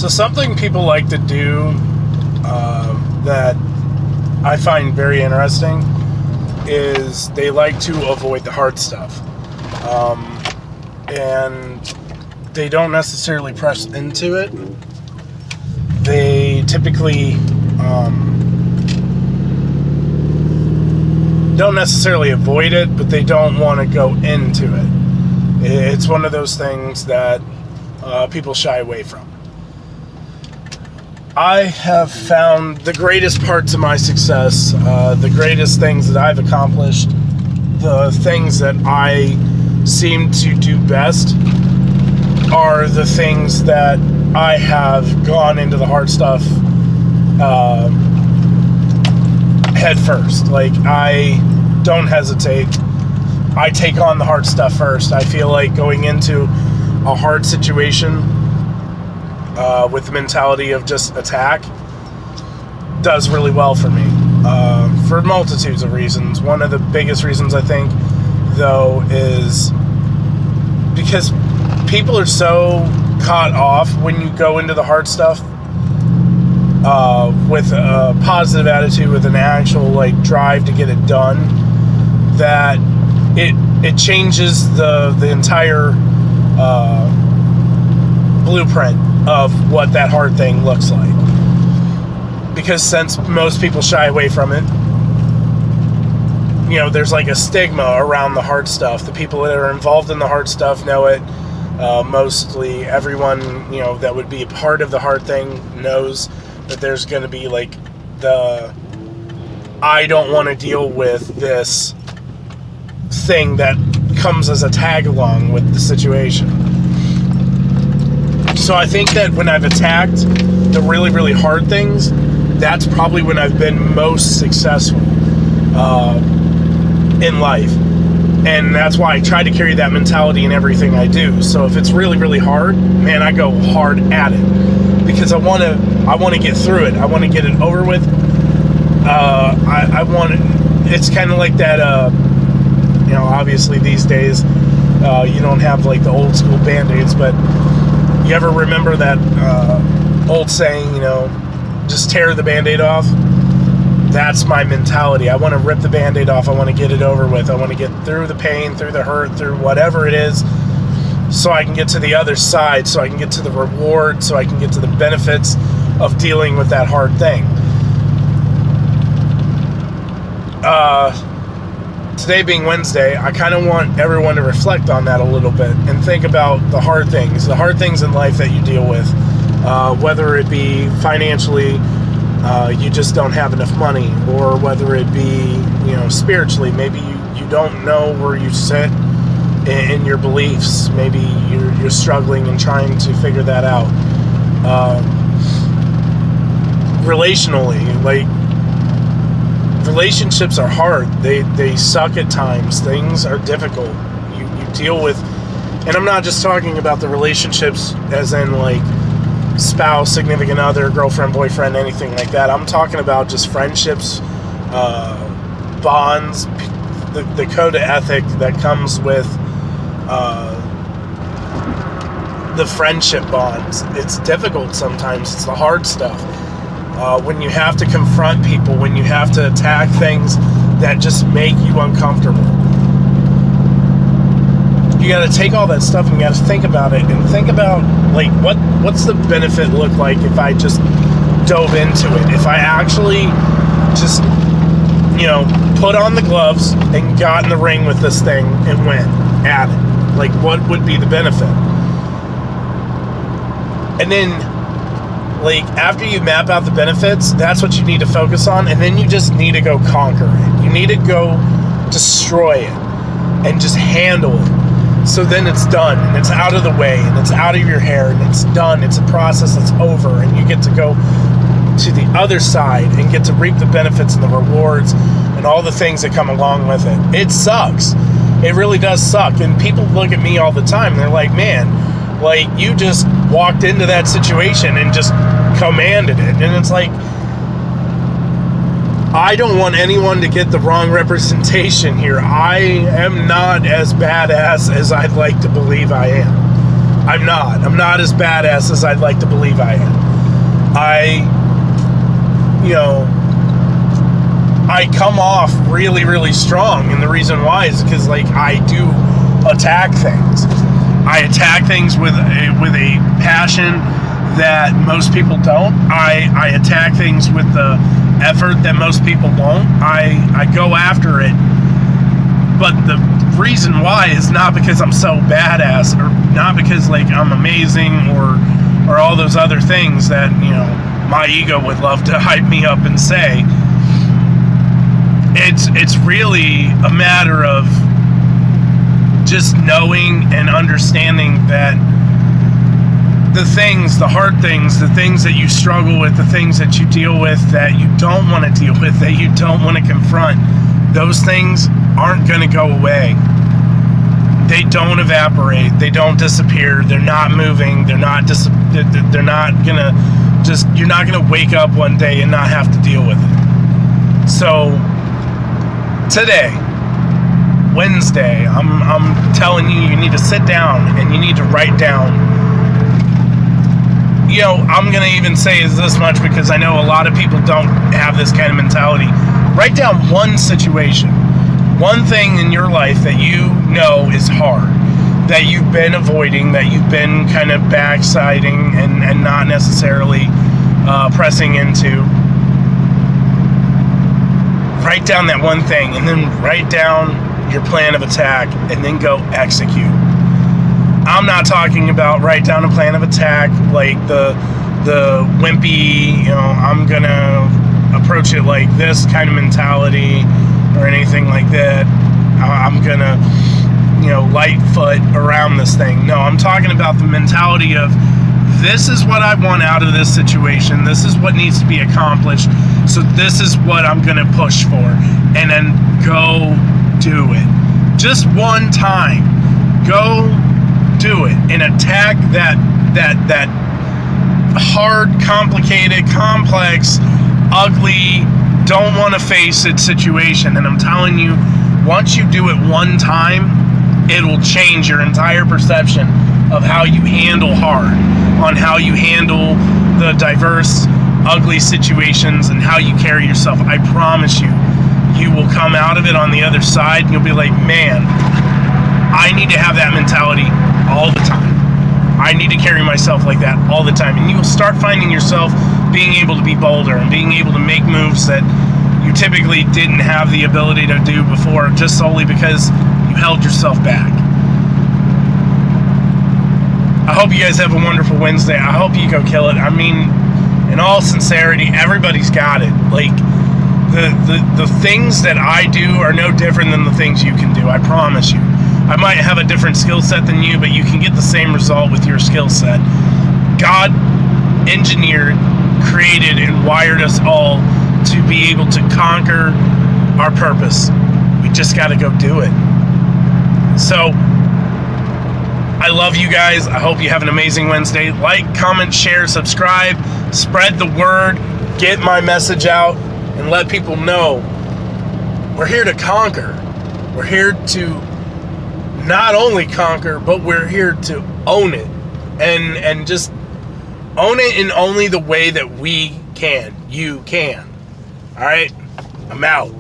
So something people like to do that I find very interesting is they like to avoid the hard stuff. And they don't necessarily press into it. They typically don't necessarily avoid it, but they don't want to go into it. It's one of those things that people shy away from. I have found the greatest parts of my success, the greatest things that I've accomplished, the things that I seem to do best are the things that I have gone into the hard stuff head first. Like, I don't hesitate. I take on the hard stuff first. I feel like going into a hard situation with the mentality of just attack does really well for me, for multitudes of reasons. One of the biggest reasons, I think, though, is because people are so caught off when you go into the hard stuff with a positive attitude, with an actual like drive to get it done, that it changes the entire blueprint of what that hard thing looks like. Because since most people shy away from it, you know, there's like a stigma around the hard stuff. The people that are involved in the hard stuff know it. Mostly everyone, you know, that would be a part of the hard thing knows that there's going to be like the I don't want to deal with this thing that comes as a tag along with the situation. So I think that when I've attacked the really, really hard things, that's probably when I've been most successful in life. And that's why I try to carry that mentality in everything I do. So if it's really, really hard, man, I go hard at it. Because I want to get through it. I want to get it over with. I want it. It's kind of like that, you know, obviously these days, you don't have like the old school Band-Aids, but you ever remember that old saying, you know, just tear the Band-Aid off? That's my mentality. I want to rip the Band-Aid off. I want to get it over with. I want to get through the pain, through the hurt, through whatever it is, so I can get to the other side, so I can get to the reward, so I can get to the benefits of dealing with that hard thing. Today being Wednesday, I kind of want everyone to reflect on that a little bit and think about the hard things in life that you deal with, whether it be financially, you just don't have enough money, or whether it be, you know, spiritually, maybe you don't know where you sit in your beliefs. Maybe you're struggling and trying to figure that out. Relationally, like, relationships are hard. They suck at times. Things are difficult. You deal with, and I'm not just talking about the relationships as in like spouse, significant other, girlfriend, boyfriend, anything like that. I'm talking about just friendships, bonds, the code of ethic that comes with the friendship bonds. It's difficult sometimes. It's the hard stuff. When you have to confront people, when you have to attack things that just make you uncomfortable. You got to take all that stuff and you got to think about it, and think about like what's the benefit look like if I just dove into it, if I actually just, you know, put on the gloves and got in the ring with this thing and went at it. Like, what would be the benefit? And then, like, after you map out the benefits, that's what you need to focus on, and then you just need to go conquer it. You need to go destroy it and just handle it. So then it's done, and it's out of the way, and it's out of your hair, and it's done. It's a process that's over, and you get to go to the other side and get to reap the benefits and the rewards and all the things that come along with it. It sucks. It really does suck. And people look at me all the time, and they're like, man, like, you just walked into that situation and just commanded it. And it's like, I don't want anyone to get the wrong representation here. I am not as badass as I'd like to believe I am. I'm not. I'm not as badass as I'd like to believe I am. I come off really, really strong, and the reason why is because, like, I do attack things. I attack things with a passion that most people don't. I attack things with the effort that most people won't. I go after it, but the reason why is not because I'm so badass, or not because, like, I'm amazing, or all those other things that, you know, my ego would love to hype me up and say. It's really a matter of just knowing and understanding that the hard things, the things that you struggle with, the things that you deal with that you don't want to deal with, that you don't want to confront, those things aren't going to go away. They don't evaporate. They don't disappear. They're not moving. They're not gonna just. You're not gonna wake up one day and not have to deal with it. So today, Wednesday, I'm telling you need to sit down and you need to write down. You know, I'm gonna even say this much because I know a lot of people don't have this kind of mentality. Write down one situation, one thing in your life that you know is hard, that you've been avoiding, that you've been kind of backsliding and not necessarily pressing into. Write down that one thing, and then write down your plan of attack, and then go execute. I'm not talking about write down a plan of attack like the wimpy, you know, I'm gonna approach it like this kind of mentality or anything like that. I'm gonna, you know, light foot around this thing. No, I'm talking about the mentality of, this is what I want out of this situation. This is what needs to be accomplished. So this is what I'm going to push for. And then go do it. Just one time. Go do it. And attack that hard, complicated, complex, ugly, don't want to face it situation. And I'm telling you, once you do it one time, it will change your entire perception of how you handle hard, on how you handle the diverse, ugly situations, and how you carry yourself. I promise you, you will come out of it on the other side, and you'll be like, man, I need to have that mentality all the time. I need to carry myself like that all the time. And you'll start finding yourself being able to be bolder and being able to make moves that you typically didn't have the ability to do before, just solely because you held yourself back. I hope you guys have a wonderful Wednesday. I hope you go kill it. I mean, in all sincerity, everybody's got it. Like, the things that I do are no different than the things you can do. I promise you. I might have a different skill set than you, but you can get the same result with your skill set. God engineered, created, and wired us all to be able to conquer our purpose. We just got to go do it. So, I love you guys. I hope you have an amazing Wednesday. Like, comment, share, subscribe, spread the word, get my message out, and let people know we're here to conquer. We're here to not only conquer, but we're here to own it. And just own it in only the way that we can. You can. All right? I'm out.